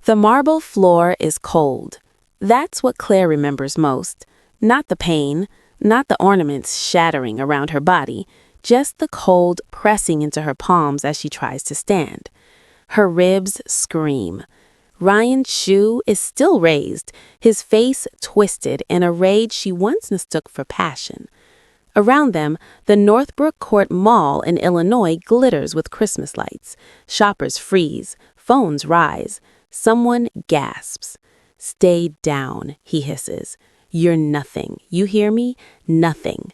The marble floor is cold. That's what Claire remembers most. Not the pain, not the ornaments shattering around her body, just the cold pressing into her palms as she tries to stand. Her ribs scream. Ryan's shoe is still raised, his face twisted in a rage she once mistook for passion. Around them, the Northbrook Court Mall in Illinois glitters with Christmas lights. Shoppers freeze, phones rise. Someone gasps. "Stay down," he hisses. "You're nothing. You hear me? Nothing."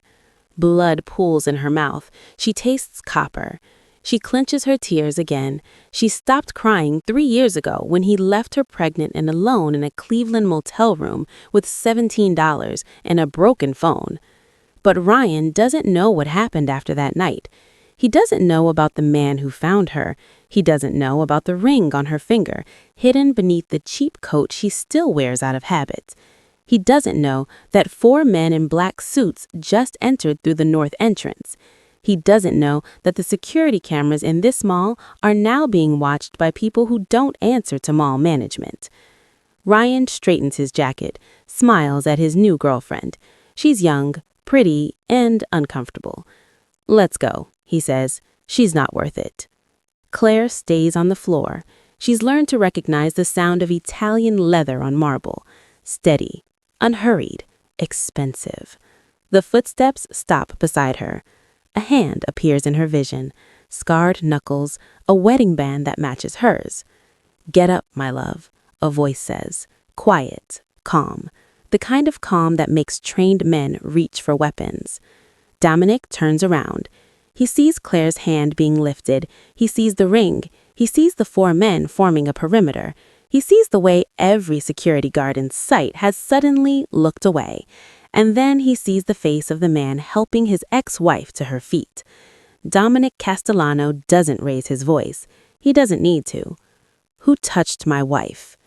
Blood pools in her mouth. She tastes copper. She clenches her tears again. She stopped crying 3 years ago when he left her pregnant and alone in a Cleveland motel room with $17 and a broken phone. But Ryan doesn't know what happened after that night. He doesn't know about the man who found her. He doesn't know about the ring on her finger, hidden beneath the cheap coat she still wears out of habit. He doesn't know that 4 men in black suits just entered through the north entrance. He doesn't know that the security cameras in this mall are now being watched by people who don't answer to mall management. Ryan straightens his jacket, smiles at his new girlfriend. She's young, pretty, and uncomfortable. "Let's go," he says. "She's not worth it." Claire stays on the floor. She's learned to recognize the sound of Italian leather on marble. Steady, unhurried, expensive. The footsteps stop beside her. A hand appears in her vision, scarred knuckles, a wedding band that matches hers. "Get up, my love," a voice says, quiet, calm, the kind of calm that makes trained men reach for weapons. Dominic turns around. He sees Claire's hand being lifted. He sees the ring. He sees the 4 men forming a perimeter. He sees the way every security guard in sight has suddenly looked away. And then he sees the face of the man helping his ex-wife to her feet. Dominic Castellano doesn't raise his voice. He doesn't need to. "Who touched my wife?"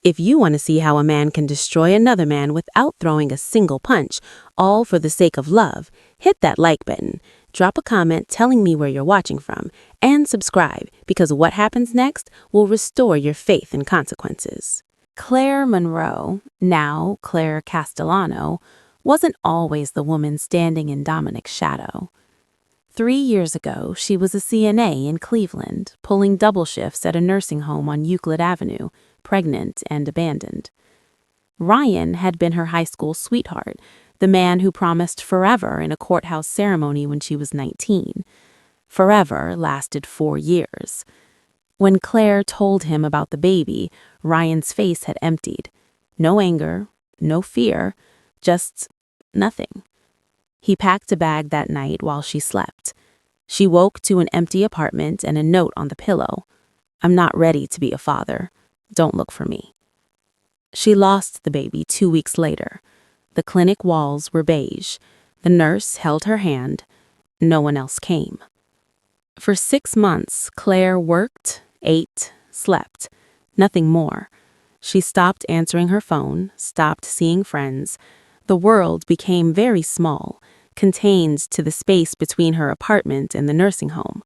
If you want to see how a man can destroy another man without throwing a single punch, all for the sake of love, hit that like button, drop a comment telling me where you're watching from, and subscribe, because what happens next will restore your faith in consequences. Claire Monroe, now Claire Castellano, wasn't always the woman standing in Dominic's shadow. 3 years ago, she was a CNA in Cleveland, pulling double shifts at a nursing home on Euclid Avenue, pregnant and abandoned. Ryan had been her high school sweetheart, the man who promised forever in a courthouse ceremony when she was 19. Forever lasted 4 years. When Claire told him about the baby, Ryan's face had emptied. No anger, no fear, just nothing. He packed a bag that night while she slept. She woke to an empty apartment and a note on the pillow. "I'm not ready to be a father. Don't look for me." She lost the baby 2 weeks later. The clinic walls were beige. The nurse held her hand. No one else came. For 6 months, Claire worked, ate, slept. Nothing more. She stopped answering her phone, stopped seeing friends. The world became very small, contained to the space between her apartment and the nursing home.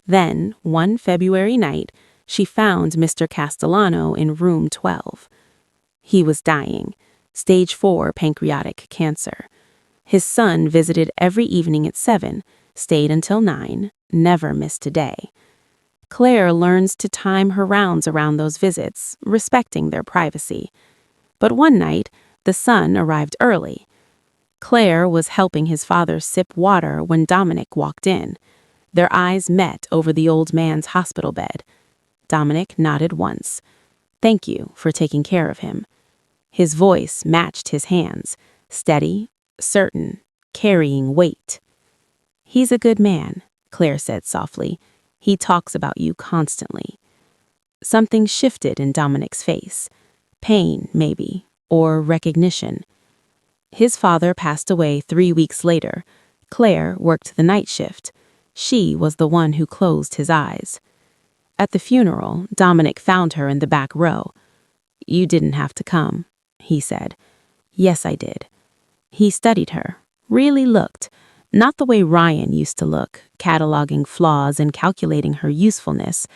Then, one February night, she found Mr. Castellano in room 12. He was dying, stage 4 pancreatic cancer. His son visited every evening at 7, stayed until 9, never missed a day. Claire learns to time her rounds around those visits, respecting their privacy. But one night, the son arrived early. Claire was helping his father sip water when Dominic walked in. Their eyes met over the old man's hospital bed. Dominic nodded once. "Thank you for taking care of him." His voice matched his hands, steady, certain, carrying weight. "He's a good man," Claire said softly. "He talks about you constantly." Something shifted in Dominic's face. Pain, maybe, or recognition. His father passed away 3 weeks later. Claire worked the night shift. She was the one who closed his eyes. At the funeral, Dominic found her in the back row. "You didn't have to come," he said. "Yes, I did." He studied her, really looked, not the way Ryan used to look, cataloging flaws and calculating her usefulness,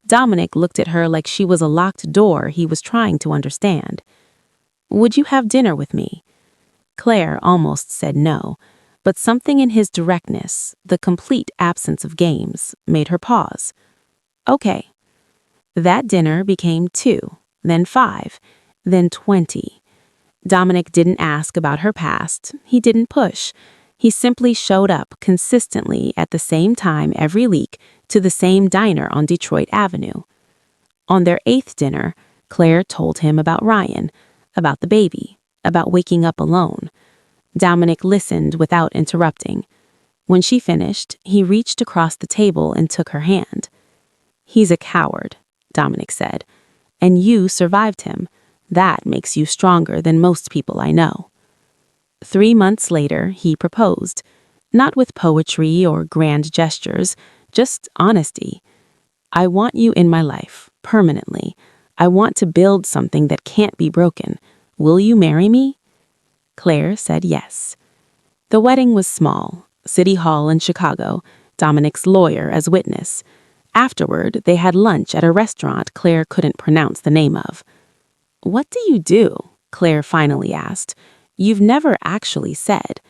Dominic looked at her like she was a locked door he was trying to understand. "Would you have dinner with me?" Claire almost said no, but something in his directness, the complete absence of games, made her pause. Okay. That dinner became 2, then 5, then 20. Dominic didn't ask about her past. He didn't push. He simply showed up consistently at the same time every week to the same diner on Detroit Avenue. On their 8th dinner, Claire told him about Ryan, about the baby, about waking up alone. Dominic listened without interrupting. When she finished, he reached across the table and took her hand. "He's a coward," Dominic said, "and you survived him. That makes you stronger than most people I know." 3 months later, he proposed, not with poetry or grand gestures, just honesty. "I want you in my life, permanently. I want to build something that can't be broken. Will you marry me?" Claire said yes. The wedding was small, City Hall in Chicago, Dominic's lawyer as witness. Afterward, they had lunch at a restaurant Claire couldn't pronounce the name of. "What do you do?" Claire finally asked. "You've never actually said."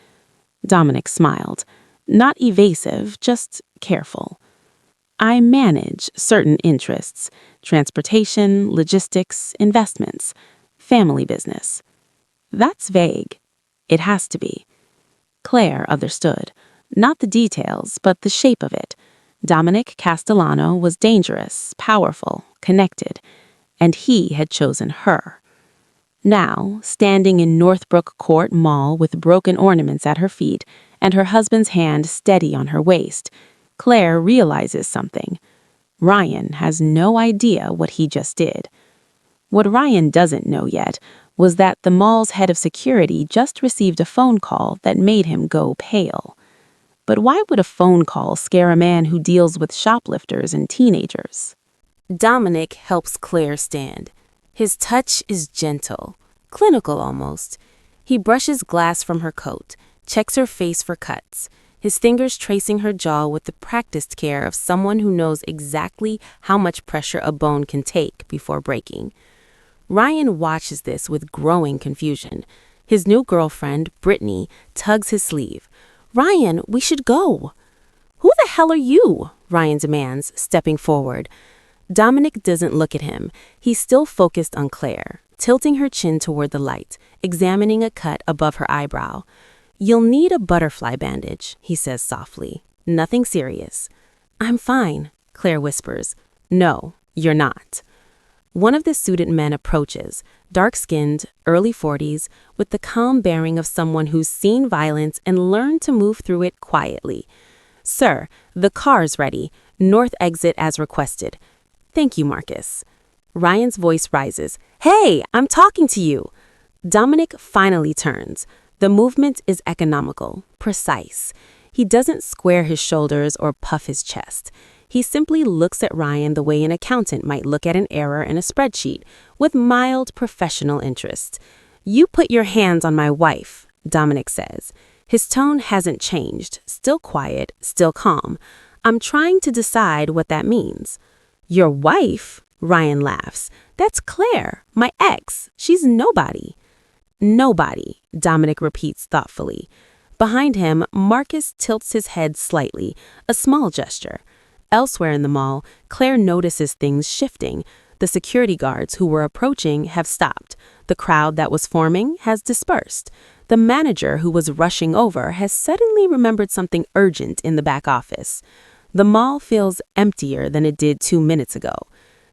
Dominic smiled. Not evasive, just careful. "I manage certain interests: transportation, logistics, investments, family business." That's vague. It has to be. Claire understood. Not the details, but the shape of it. Dominic Castellano was dangerous, powerful, connected, and he had chosen her. Now, standing in Northbrook Court Mall with broken ornaments at her feet and her husband's hand steady on her waist, Claire realizes something. Ryan has no idea what he just did. What Ryan doesn't know yet was that the mall's head of security just received a phone call that made him go pale. But why would a phone call scare a man who deals with shoplifters and teenagers? Dominic helps Claire stand. His touch is gentle, clinical almost. He brushes glass from her coat, checks her face for cuts, his fingers tracing her jaw with the practiced care of someone who knows exactly how much pressure a bone can take before breaking. Ryan watches this with growing confusion. His new girlfriend, Brittany, tugs his sleeve. "Ryan, we should go." "Who the hell are you?" Ryan demands, stepping forward. Dominic doesn't look at him. He's still focused on Claire, tilting her chin toward the light, examining a cut above her eyebrow. "You'll need a butterfly bandage," he says softly. "Nothing serious." "I'm fine," Claire whispers. "No, you're not." One of the suited men approaches, dark-skinned, early 40s, with the calm bearing of someone who's seen violence and learned to move through it quietly. "Sir, the car's ready. North exit as requested." "Thank you, Marcus." Ryan's voice rises. "Hey, I'm talking to you." Dominic finally turns. The movement is economical, precise. He doesn't square his shoulders or puff his chest. He simply looks at Ryan the way an accountant might look at an error in a spreadsheet, with mild professional interest. "You put your hands on my wife," Dominic says. His tone hasn't changed, still quiet, still calm. "I'm trying to decide what that means." "Your wife?" Ryan laughs. "That's Claire, my ex. She's nobody." "Nobody," Dominic repeats thoughtfully. Behind him, Marcus tilts his head slightly, a small gesture. Elsewhere in the mall, Claire notices things shifting. The security guards who were approaching have stopped. The crowd that was forming has dispersed. The manager who was rushing over has suddenly remembered something urgent in the back office. The mall feels emptier than it did 2 minutes ago.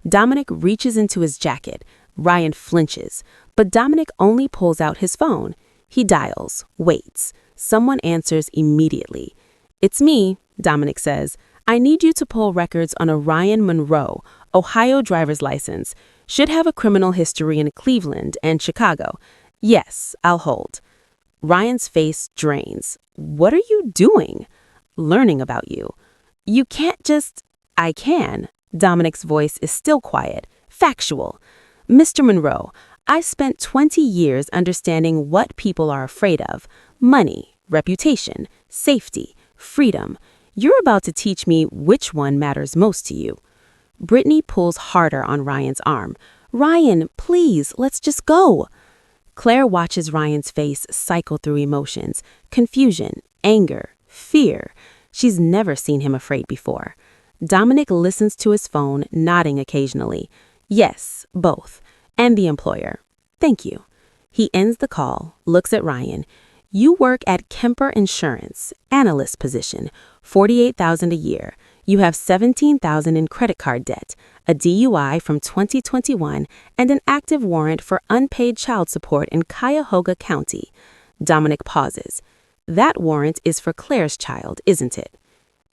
Dominic reaches into his jacket. Ryan flinches, but Dominic only pulls out his phone. He dials, waits. Someone answers immediately. "It's me," Dominic says. "I need you to pull records on a Ryan Monroe, Ohio driver's license. Should have a criminal history in Cleveland and Chicago." "Yes, I'll hold." Ryan's face drains. "What are you doing?" "Learning about you." "You can't just—" "I can." Dominic's voice is still quiet, factual. "Mr. Monroe, I spent 20 years understanding what people are afraid of: money, reputation, safety, freedom. You're about to teach me which one matters most to you." Brittany pulls harder on Ryan's arm. "Ryan, please, let's just go." Claire watches Ryan's face cycle through emotions: confusion, anger, fear. She's never seen him afraid before. Dominic listens to his phone, nodding occasionally. Yes, both. And the employer. Thank you. He ends the call, looks at Ryan. "You work at Kemper Insurance, analyst position, $48,000 a year. You have $17,000 in credit card debt, a DUI from 2021, and an active warrant for unpaid child support in Cuyahoga County." Dominic pauses. "That warrant is for Claire's child, isn't it?"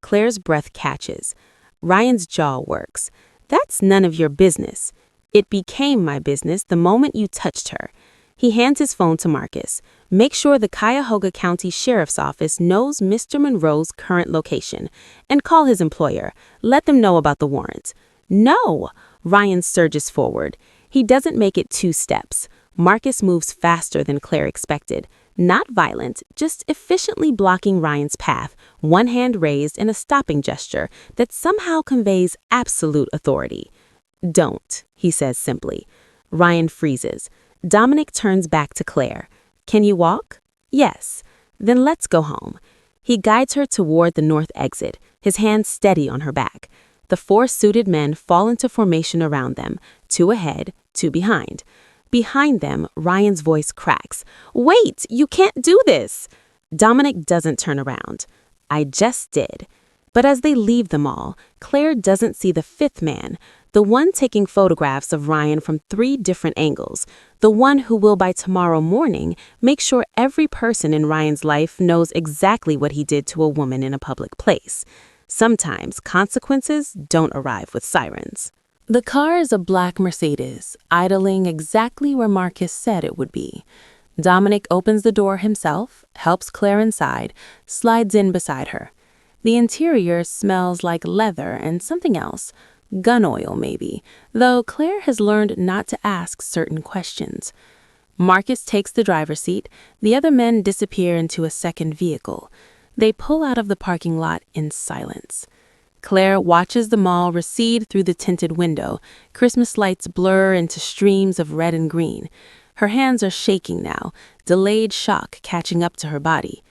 Claire's breath catches. Ryan's jaw works. "That's none of your business." "It became my business the moment you touched her." He hands his phone to Marcus. "Make sure the Cuyahoga County Sheriff's Office knows Mr. Monroe's current location, and call his employer. Let them know about the warrant." "No!" Ryan surges forward. He doesn't make it 2 steps. Marcus moves faster than Claire expected. Not violent, just efficiently blocking Ryan's path, one hand raised in a stopping gesture that somehow conveys absolute authority. "Don't," he says simply. Ryan freezes. Dominic turns back to Claire. "Can you walk?" "Yes." "Then let's go home." He guides her toward the north exit, his hand steady on her back. The 4 suited men fall into formation around them, 2 ahead, 2 behind. Behind them, Ryan's voice cracks. "Wait, you can't do this!" Dominic doesn't turn around. "I just did." But as they leave the mall, Claire doesn't see the 5th man, the one taking photographs of Ryan from 3 different angles, the one who will by tomorrow morning make sure every person in Ryan's life knows exactly what he did to a woman in a public place. Sometimes consequences don't arrive with sirens. The car is a black Mercedes, idling exactly where Marcus said it would be. Dominic opens the door himself, helps Claire inside, slides in beside her. The interior smells like leather and something else, gun oil maybe, though Claire has learned not to ask certain questions. Marcus takes the driver's seat, the other men disappear into a second vehicle. They pull out of the parking lot in silence. Claire watches the mall recede through the tinted window. Christmas lights blur into streams of red and green. Her hands are shaking now, delayed shock catching up to her body.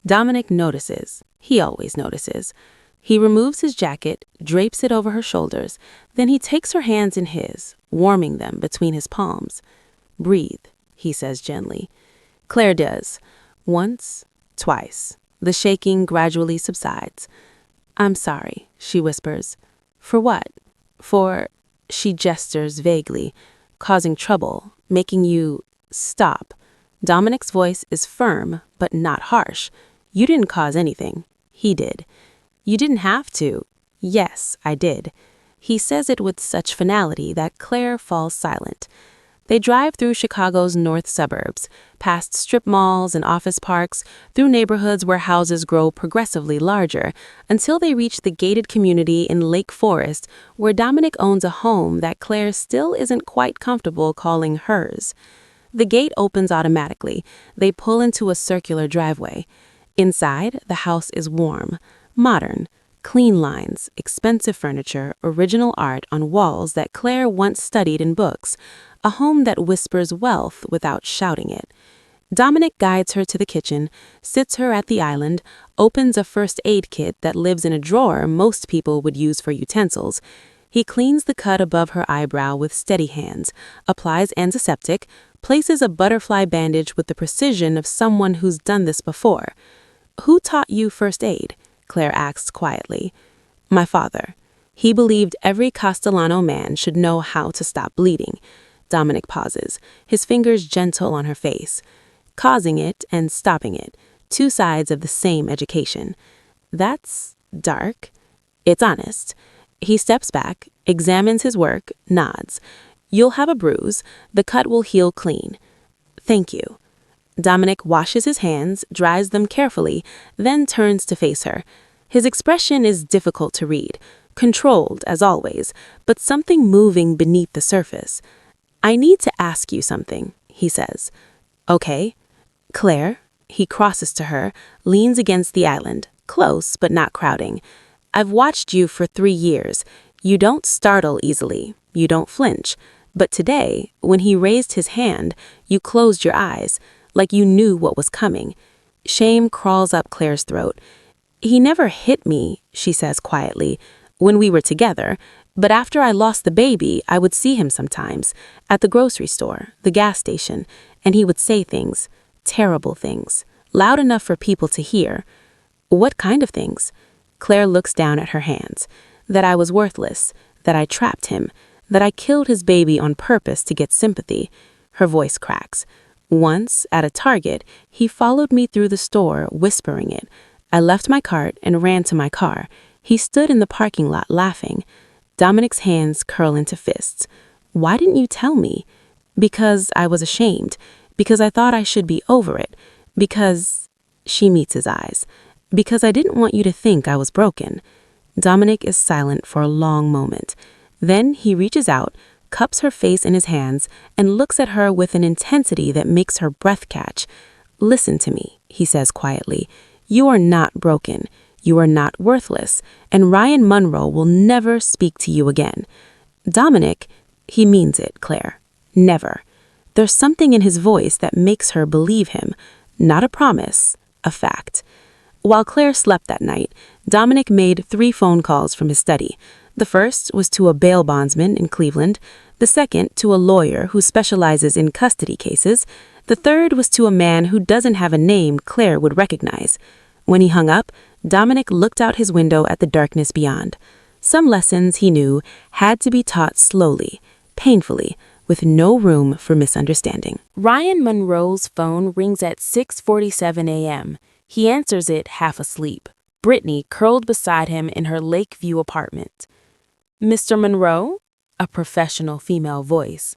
Dominic notices. He always notices. He removes his jacket, drapes it over her shoulders, then he takes her hands in his, warming them between his palms. "Breathe," he says gently. Claire does. Once, twice. The shaking gradually subsides. "I'm sorry," she whispers. "For what?" "For," she gestures vaguely, "causing trouble, making you stop." Dominic's voice is firm, but not harsh. "You didn't cause anything. He did." "You didn't have to." "Yes, I did." He says it with such finality that Claire falls silent. They drive through Chicago's north suburbs, past strip malls and office parks, through neighborhoods where houses grow progressively larger, until they reach the gated community in Lake Forest, where Dominic owns a home that Claire still isn't quite comfortable calling hers. The gate opens automatically. They pull into a circular driveway. Inside, the house is warm, modern. Clean lines, expensive furniture, original art on walls that Claire once studied in books. A home that whispers wealth without shouting it. Dominic guides her to the kitchen, sits her at the island, opens a first aid kit that lives in a drawer most people would use for utensils. He cleans the cut above her eyebrow with steady hands, applies antiseptic, places a butterfly bandage with the precision of someone who's done this before. "Who taught you first aid?" Claire asks quietly. "My father. He believed every Castellano man should know how to stop bleeding." Dominic pauses, his fingers gentle on her face. Causing it and stopping it, 2 sides of the same education. "That's dark." "It's honest." He steps back, examines his work, nods. "You'll have a bruise. The cut will heal clean." "Thank you." Dominic washes his hands, dries them carefully, then turns to face her. His expression is difficult to read, controlled as always, but something moving beneath the surface. "I need to ask you something," he says. "Okay." "Claire," he crosses to her, leans against the island, close but not crowding. "I've watched you for 3 years. You don't startle easily. You don't flinch. But today, when he raised his hand, you closed your eyes, like you knew what was coming. Shame crawls up Claire's throat. He never hit me, she says quietly, when we were together, but after I lost the baby, I would see him sometimes, at the grocery store, the gas station, and he would say things, terrible things, loud enough for people to hear. What kind of things? Claire looks down at her hands. That I was worthless, that I trapped him, that I killed his baby on purpose to get sympathy. Her voice cracks. Once, at a Target, he followed me through the store, whispering it. I left my cart and ran to my car. He stood in the parking lot laughing. Dominic's hands curl into fists. Why didn't you tell me? Because I was ashamed. Because I thought I should be over it. Because... She meets his eyes. Because I didn't want you to think I was broken. Dominic is silent for a long moment. Then he reaches out, cups her face in his hands, and looks at her with an intensity that makes her breath catch. Listen to me, he says quietly. You are not broken. You are not worthless, and Ryan Munro will never speak to you again. Dominic, he means it, Claire. Never. There's something in his voice that makes her believe him. Not a promise, a fact. While Claire slept that night, Dominic made 3 phone calls from his study. The first was to a bail bondsman in Cleveland, the second to a lawyer who specializes in custody cases, the third was to a man who doesn't have a name Claire would recognize. When he hung up, Dominic looked out his window at the darkness beyond. Some lessons, he knew, had to be taught slowly, painfully, with no room for misunderstanding. Ryan Munro's phone rings at 6:47 a.m. He answers it half asleep. Brittany curled beside him in her Lakeview apartment. Mr. Munro? A professional female voice.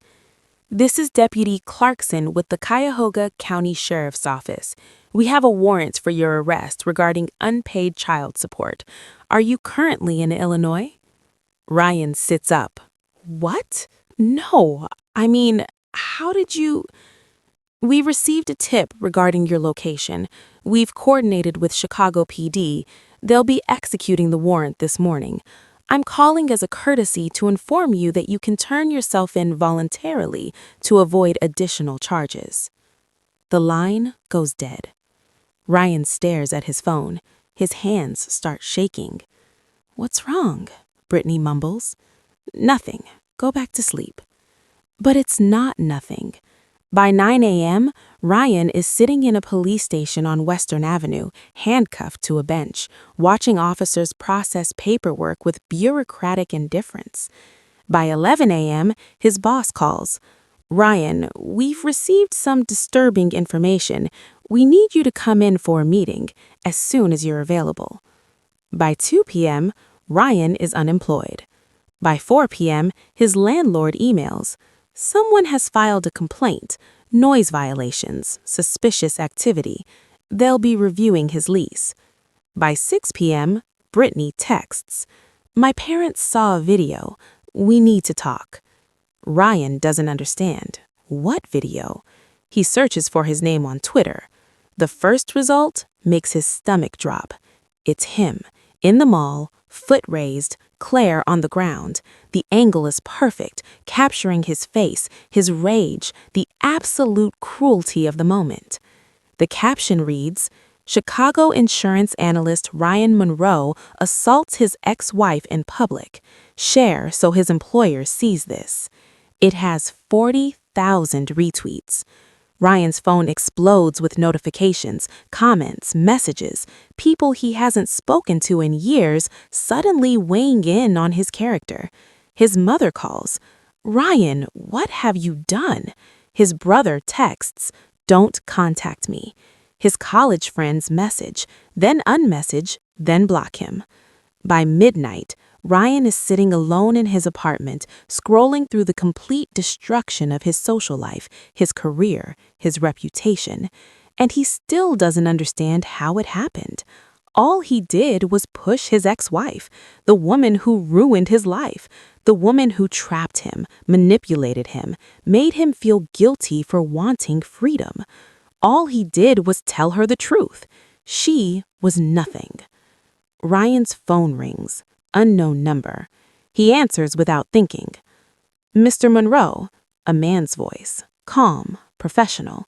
This is Deputy Clarkson with the Cuyahoga County Sheriff's Office. We have a warrant for your arrest regarding unpaid child support. Are you currently in Illinois? Ryan sits up. What? No. I mean, how did you... We received a tip regarding your location. We've coordinated with Chicago PD. They'll be executing the warrant this morning. I'm calling as a courtesy to inform you that you can turn yourself in voluntarily to avoid additional charges. The line goes dead. Ryan stares at his phone. His hands start shaking. What's wrong? Brittany mumbles. Nothing. Go back to sleep. But it's not nothing. By 9 a.m., Ryan is sitting in a police station on Western Avenue, handcuffed to a bench, watching officers process paperwork with bureaucratic indifference. By 11 a.m., his boss calls. Ryan, we've received some disturbing information. We need you to come in for a meeting as soon as you're available. By 2 p.m., Ryan is unemployed. By 4 p.m., his landlord emails. Someone has filed a complaint, noise violations, suspicious activity. They'll be reviewing his lease. By 6 p.m., Brittany texts. My parents saw a video. We need to talk. Ryan doesn't understand. What video? He searches for his name on Twitter. The first result makes his stomach drop. It's him, in the mall, foot raised, Claire on the ground. The angle is perfect, capturing his face, his rage, the absolute cruelty of the moment. The caption reads, Chicago insurance analyst Ryan Munro assaults his ex-wife in public. Share so his employer sees this. It has 40,000 retweets. Ryan's phone explodes with notifications, comments, messages, people he hasn't spoken to in years suddenly weighing in on his character. His mother calls. Ryan, what have you done? His brother texts, don't contact me. His college friends message, then unmessage, then block him. By midnight, Ryan is sitting alone in his apartment, scrolling through the complete destruction of his social life, his career, his reputation, and he still doesn't understand how it happened. All he did was push his ex-wife, the woman who ruined his life, the woman who trapped him, manipulated him, made him feel guilty for wanting freedom. All he did was tell her the truth. She was nothing. Ryan's phone rings. Unknown number. He answers without thinking. "Mr. Monroe," a man's voice, calm, professional.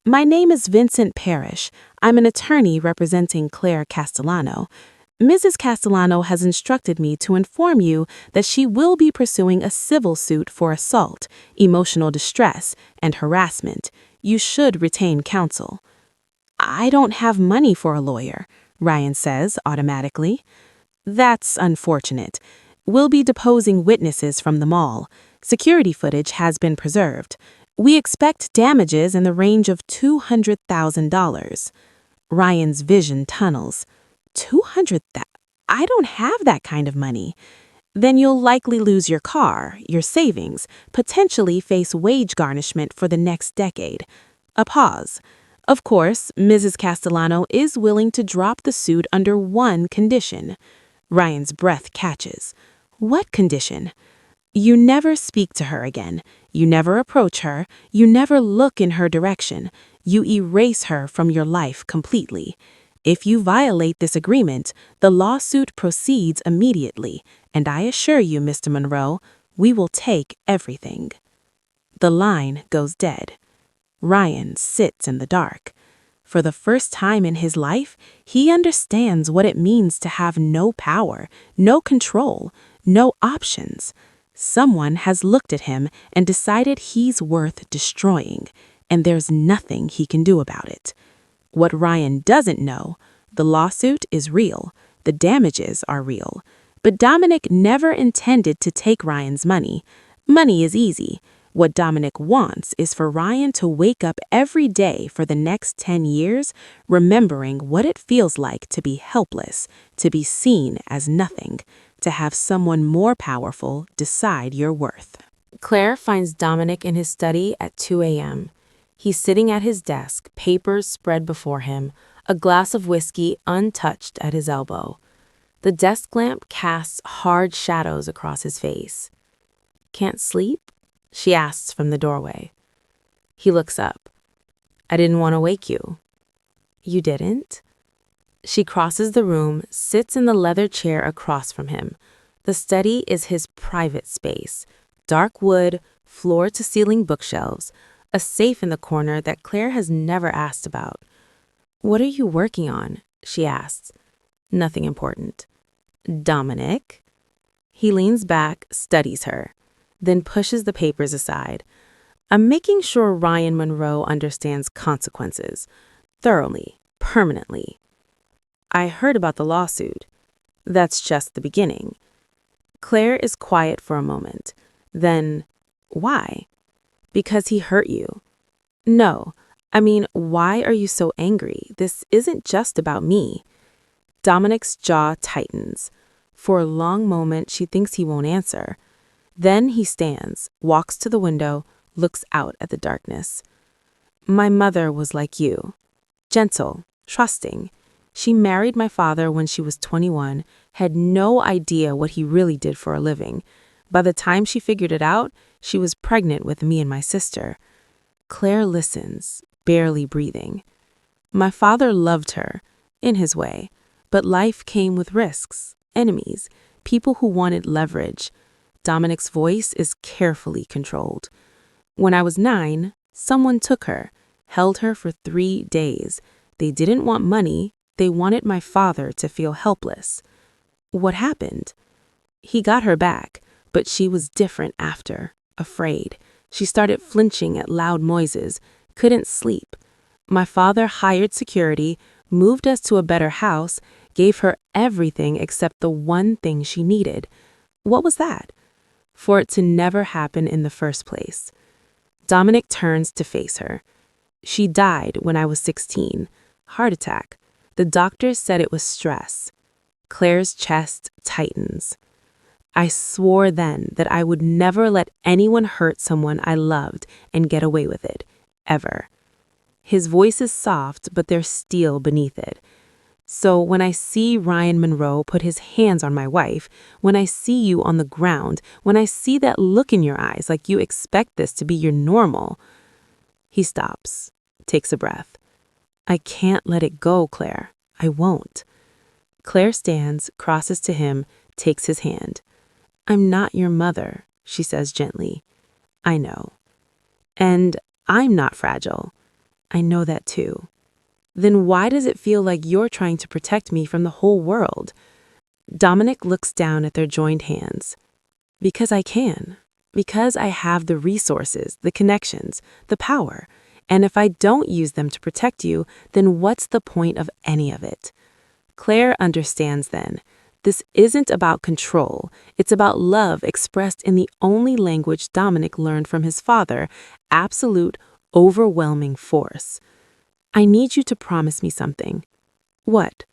"My name is Vincent Parrish. I'm an attorney representing Clare Castellano. Mrs. Castellano has instructed me to inform you that she will be pursuing a civil suit for assault, emotional distress, and harassment. You should retain counsel." "I don't have money for a lawyer," Ryan says automatically. "That's unfortunate. We'll be deposing witnesses from the mall. Security footage has been preserved. We expect damages in the range of $200,000. Ryan's vision tunnels. 200,000? I don't have that kind of money. Then you'll likely lose your car, your savings, potentially face wage garnishment for the next decade. A pause. Of course, Mrs. Castellano is willing to drop the suit under one condition. Ryan's breath catches. What condition? You never speak to her again. You never approach her. You never look in her direction. You erase her from your life completely. If you violate this agreement, the lawsuit proceeds immediately, and I assure you, Mr. Monroe, we will take everything. The line goes dead. Ryan sits in the dark. For the first time in his life, he understands what it means to have no power, no control, no options. Someone has looked at him and decided he's worth destroying, and there's nothing he can do about it. What Ryan doesn't know, the lawsuit is real, the damages are real, but Dominic never intended to take Ryan's money. Money is easy. What Dominic wants is for Ryan to wake up every day for the next 10 years, remembering what it feels like to be helpless, to be seen as nothing, to have someone more powerful decide your worth. Claire finds Dominic in his study at 2 a.m. He's sitting at his desk, papers spread before him, a glass of whiskey untouched at his elbow. The desk lamp casts hard shadows across his face. "Can't sleep?" she asks from the doorway. He looks up. "I didn't want to wake you." "You didn't?" She crosses the room, sits in the leather chair across from him. The study is his private space. Dark wood, floor-to-ceiling bookshelves, a safe in the corner that Claire has never asked about. "What are you working on?" she asks. "Nothing important." "Dominic?" He leans back, studies her, then pushes the papers aside. "I'm making sure Ryan Monroe understands consequences. Thoroughly, permanently." "I heard about the lawsuit." "That's just the beginning." Claire is quiet for a moment. Then, "Why?" "Because he hurt you." "No. I mean, why are you so angry? This isn't just about me." Dominic's jaw tightens. For a long moment, she thinks he won't answer. Then he stands, walks to the window, looks out at the darkness. "My mother was like you. Gentle, trusting. She married my father when she was 21, had no idea what he really did for a living. By the time she figured it out, she was pregnant with me and my sister." Claire listens, barely breathing. "My father loved her, in his way, but life came with risks, enemies, people who wanted leverage." Dominic's voice is carefully controlled. "When I was 9, someone took her, held her for 3 days. They didn't want money, they wanted my father to feel helpless." "What happened?" "He got her back, but she was different after, afraid. She started flinching at loud noises, couldn't sleep. My father hired security, moved us to a better house, gave her everything except the one thing she needed." "What was that?" "For it to never happen in the first place." Dominic turns to face her. "She died when I was 16. Heart attack. The doctors said it was stress." Claire's chest tightens. "I swore then that I would never let anyone hurt someone I loved and get away with it. Ever." His voice is soft, but there's steel beneath it. "So when I see Ryan Monroe put his hands on my wife, when I see you on the ground, when I see that look in your eyes like you expect this to be your normal." He stops, takes a breath. "I can't let it go, Claire. I won't." Claire stands, crosses to him, takes his hand. I'm not your mother, she says gently. I know. And I'm not fragile. I know that too. Then why does it feel like you're trying to protect me from the whole world? Dominic looks down at their joined hands. Because I can. Because I have the resources, the connections, the power. And if I don't use them to protect you, then what's the point of any of it? Claire understands then. This isn't about control. It's about love expressed in the only language Dominic learned from his father, absolute, overwhelming force. I need you to promise me something. What?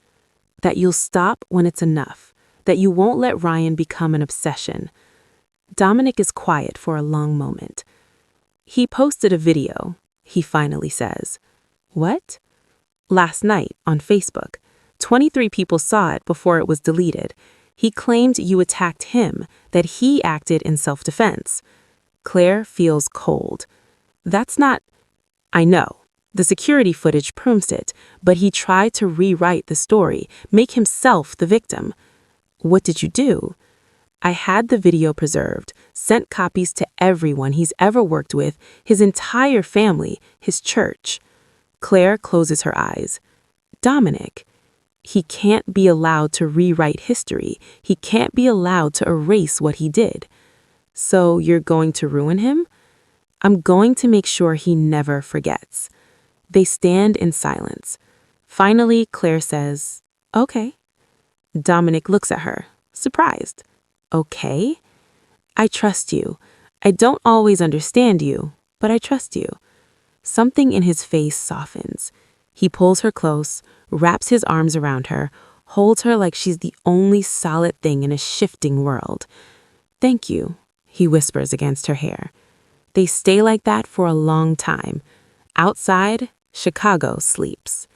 That you'll stop when it's enough. That you won't let Ryan become an obsession. Dominic is quiet for a long moment. He posted a video, he finally says. What? Last night on Facebook. 23 people saw it before it was deleted. He claimed you attacked him, that he acted in self-defense. Claire feels cold. That's not... I know. The security footage proves it, but he tried to rewrite the story, make himself the victim. What did you do? I had the video preserved, sent copies to everyone he's ever worked with, his entire family, his church. Claire closes her eyes. Dominic, he can't be allowed to rewrite history. He can't be allowed to erase what he did. So you're going to ruin him? I'm going to make sure he never forgets. They stand in silence. Finally, Claire says, okay. Dominic looks at her, surprised. Okay? I trust you. I don't always understand you, but I trust you. Something in his face softens. He pulls her close, wraps his arms around her, holds her like she's the only solid thing in a shifting world. Thank you, he whispers against her hair. They stay like that for a long time. Outside, Chicago sleeps.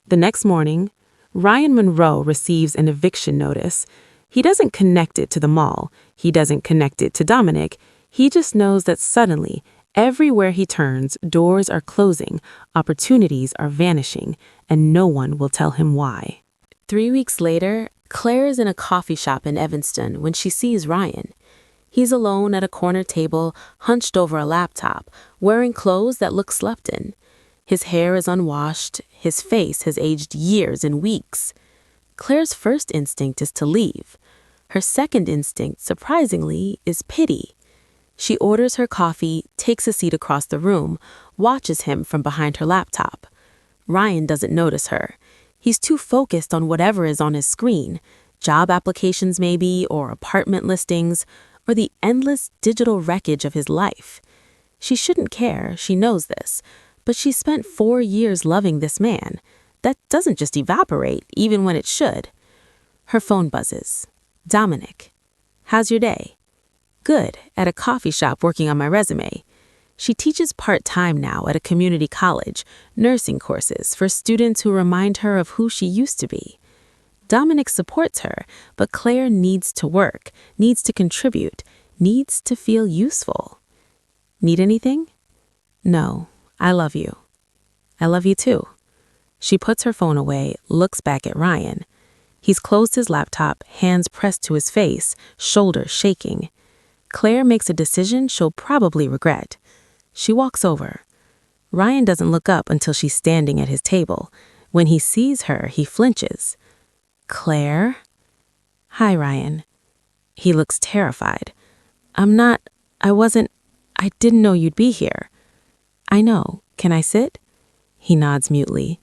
The next morning, Ryan Monroe receives an eviction notice. He doesn't connect it to the mall. He doesn't connect it to Dominic. He just knows that suddenly, everywhere he turns, doors are closing, opportunities are vanishing, and no one will tell him why. 3 weeks later, Claire is in a coffee shop in Evanston when she sees Ryan. He's alone at a corner table, hunched over a laptop, wearing clothes that look slept in. His hair is unwashed, his face has aged years and weeks. Claire's first instinct is to leave. Her second instinct, surprisingly, is pity. She orders her coffee, takes a seat across the room, watches him from behind her laptop. Ryan doesn't notice her. He's too focused on whatever is on his screen, job applications maybe, or apartment listings, or the endless digital wreckage of his life. She shouldn't care, she knows this, but she spent 4 years loving this man. That doesn't just evaporate, even when it should. Her phone buzzes. Dominic. How's your day? Good, at a coffee shop working on my resume. She teaches part-time now at a community college, nursing courses for students who remind her of who she used to be. Dominic supports her, but Claire needs to work, needs to contribute, needs to feel useful. Need anything? No, I love you. I love you too. She puts her phone away, looks back at Ryan. He's closed his laptop, hands pressed to his face, shoulders shaking. Claire makes a decision she'll probably regret. She walks over. Ryan doesn't look up until she's standing at his table. When he sees her, he flinches. Claire? Hi, Ryan. He looks terrified. I didn't know you'd be here. I know. Can I sit? He nods mutely.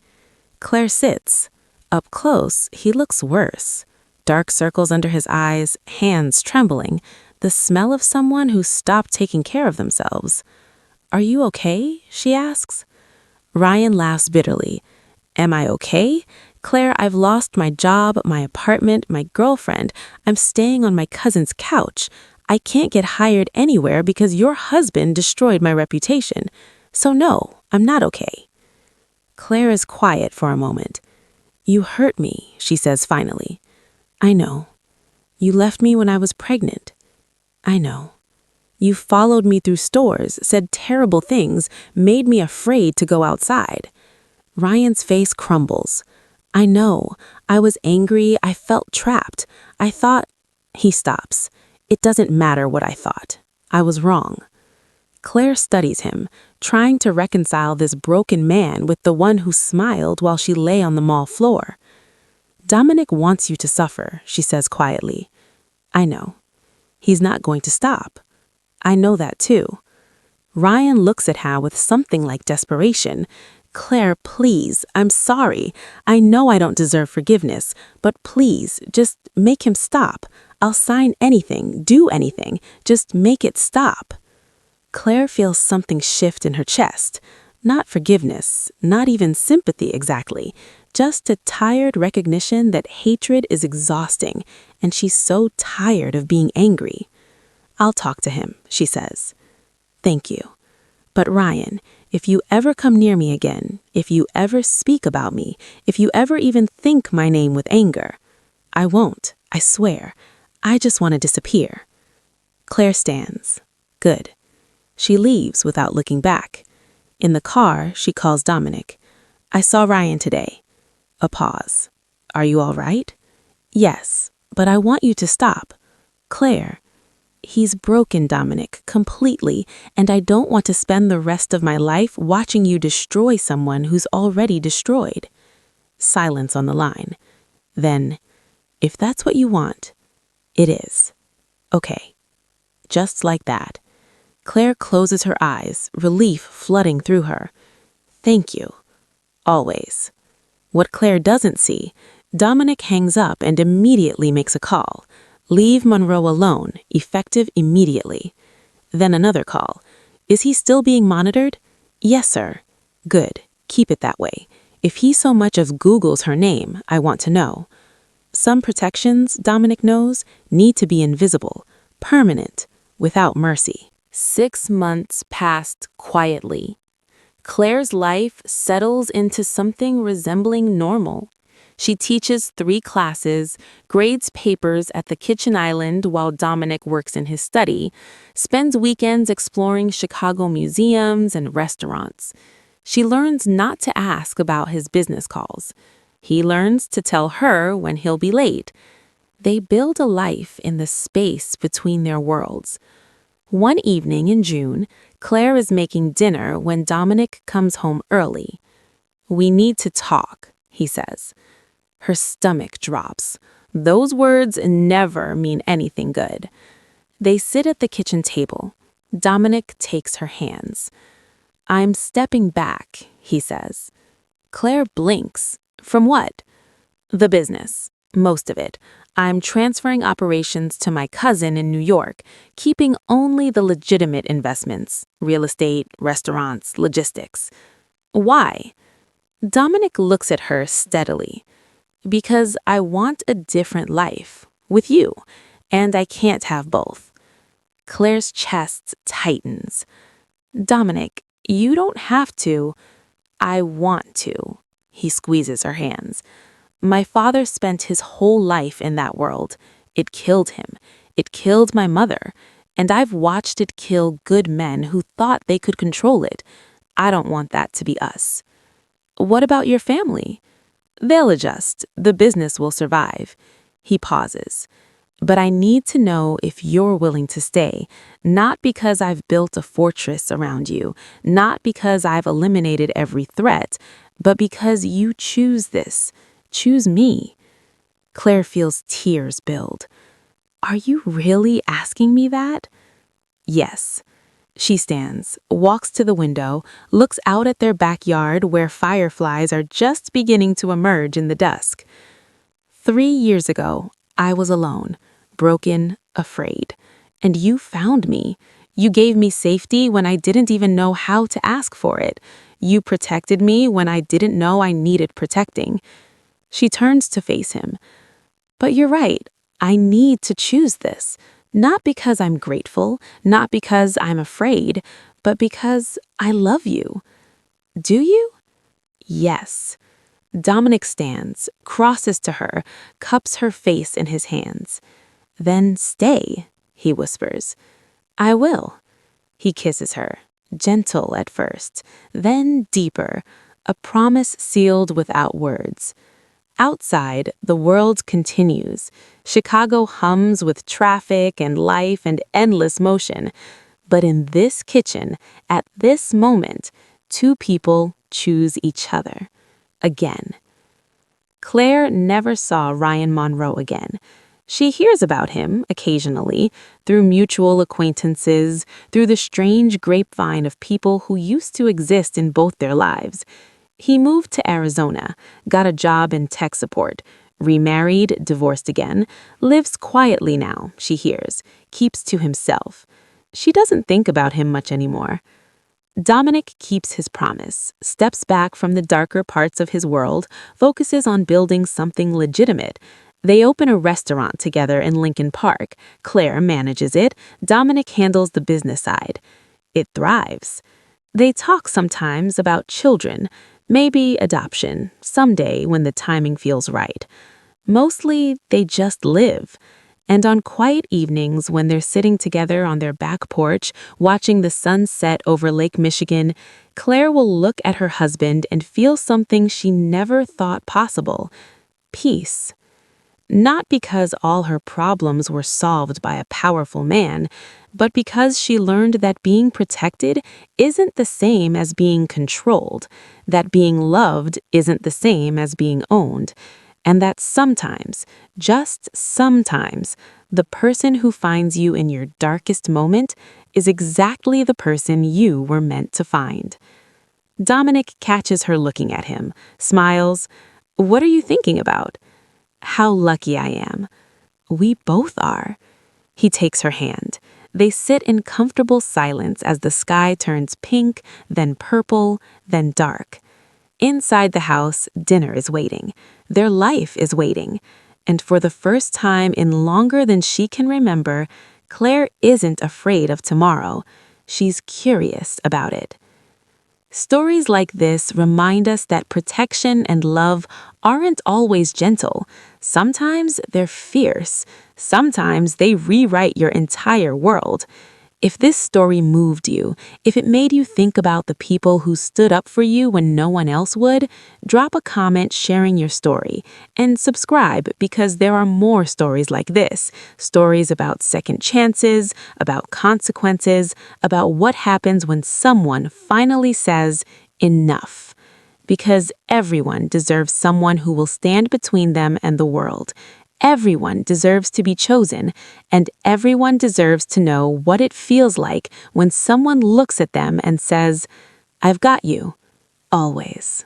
Claire sits. Up close, he looks worse. Dark circles under his eyes, hands trembling, the smell of someone who stopped taking care of themselves. Are you okay? She asks. Ryan laughs bitterly. Am I okay? Claire, I've lost my job, my apartment, my girlfriend. I'm staying on my cousin's couch. I can't get hired anywhere because your husband destroyed my reputation. So no, I'm not okay. Claire is quiet for a moment. You hurt me, she says finally. I know. You left me when I was pregnant. I know. You followed me through stores, said terrible things, made me afraid to go outside. Ryan's face crumbles. I know. I was angry. I felt trapped. I thought... He stops. It doesn't matter what I thought. I was wrong. Claire studies him, trying to reconcile this broken man with the one who smiled while she lay on the mall floor. Dominic wants you to suffer, she says quietly. I know. He's not going to stop. I know that too. Ryan looks at her with something like desperation. Claire, please, I'm sorry. I know I don't deserve forgiveness, but please, just make him stop. I'll sign anything, do anything. Just make it stop. Claire feels something shift in her chest. Not forgiveness, not even sympathy exactly. Just a tired recognition that hatred is exhausting, and she's so tired of being angry. I'll talk to him, she says. Thank you. But Ryan, if you ever come near me again, if you ever speak about me, if you ever even think my name with anger, I won't, I swear. I just want to disappear. Claire stands. Good. She leaves without looking back. In the car, she calls Dominic. I saw Ryan today. A pause. Are you all right? Yes, but I want you to stop. Claire. He's broken, Dominic, completely, and I don't want to spend the rest of my life watching you destroy someone who's already destroyed. Silence on the line. Then, if that's what you want, it is. Okay. Just like that. Claire closes her eyes, relief flooding through her. Thank you. Always. What Claire doesn't see, Dominic hangs up and immediately makes a call. Leave Monroe alone, effective immediately. Then another call. Is he still being monitored? Yes, sir. Good. Keep it that way. If he so much as Googles her name, I want to know. Some protections, Dominic knows, need to be invisible, permanent, without mercy. 6 months passed quietly. Claire's life settles into something resembling normal. She teaches 3 classes, grades papers at the kitchen island while Dominic works in his study, spends weekends exploring Chicago museums and restaurants. She learns not to ask about his business calls. He learns to tell her when he'll be late. They build a life in the space between their worlds. One evening in June, Claire is making dinner when Dominic comes home early. We need to talk, he says. Her stomach drops. Those words never mean anything good. They sit at the kitchen table. Dominic takes her hands. I'm stepping back, he says. Claire blinks. From what? The business. Most of it. I'm transferring operations to my cousin in New York, keeping only the legitimate investments, real estate, restaurants, logistics. Why? Dominic looks at her steadily. Because I want a different life, with you, and I can't have both. Claire's chest tightens. Dominic, you don't have to. I want to. He squeezes her hands. My father spent his whole life in that world. It killed him. It killed my mother. And I've watched it kill good men who thought they could control it. I don't want that to be us. What about your family? They'll adjust. The business will survive. He pauses. But I need to know if you're willing to stay, not because I've built a fortress around you, not because I've eliminated every threat, but because you choose this. Choose me. Claire feels tears build. Are you really asking me that? Yes. She stands, walks to the window, looks out at their backyard where fireflies are just beginning to emerge in the dusk. 3 years ago, I was alone, broken, afraid. And you found me. You gave me safety when I didn't even know how to ask for it. You protected me when I didn't know I needed protecting. She turns to face him. But you're right. I need to choose this. Not because I'm grateful, not because I'm afraid, but because I love you. Do you? Yes. Dominic stands, crosses to her, cups her face in his hands. Then stay, he whispers. I will. He kisses her, gentle at first, then deeper, a promise sealed without words. Outside, the world continues. Chicago hums with traffic and life and endless motion. But in this kitchen, at this moment, two people choose each other. Again. Claire never saw Ryan Monroe again. She hears about him, occasionally, through mutual acquaintances, through the strange grapevine of people who used to exist in both their lives. He moved to Arizona, got a job in tech support, remarried, divorced again, lives quietly now, she hears, keeps to himself. She doesn't think about him much anymore. Dominic keeps his promise, steps back from the darker parts of his world, focuses on building something legitimate. They open a restaurant together in Lincoln Park. Claire manages it. Dominic handles the business side. It thrives. They talk sometimes about children, maybe adoption, someday when the timing feels right. Mostly, they just live. And on quiet evenings when they're sitting together on their back porch, watching the sun set over Lake Michigan, Claire will look at her husband and feel something she never thought possible: peace. Not because all her problems were solved by a powerful man, but because she learned that being protected isn't the same as being controlled, that being loved isn't the same as being owned, and that sometimes, just sometimes, the person who finds you in your darkest moment is exactly the person you were meant to find. Dominic catches her looking at him, smiles. "What are you thinking about?" "How lucky I am." "We both are." He takes her hand. They sit in comfortable silence as the sky turns pink, then purple, then dark. Inside the house, dinner is waiting. Their life is waiting. And for the first time in longer than she can remember, Claire isn't afraid of tomorrow. She's curious about it. Stories like this remind us that protection and love aren't always gentle. Sometimes they're fierce. Sometimes they rewrite your entire world. If this story moved you, if it made you think about the people who stood up for you when no one else would, drop a comment sharing your story. And subscribe, because there are more stories like this. Stories about second chances, about consequences, about what happens when someone finally says, enough. Because everyone deserves someone who will stand between them and the world. Everyone deserves to be chosen, and everyone deserves to know what it feels like when someone looks at them and says, "I've got you, always."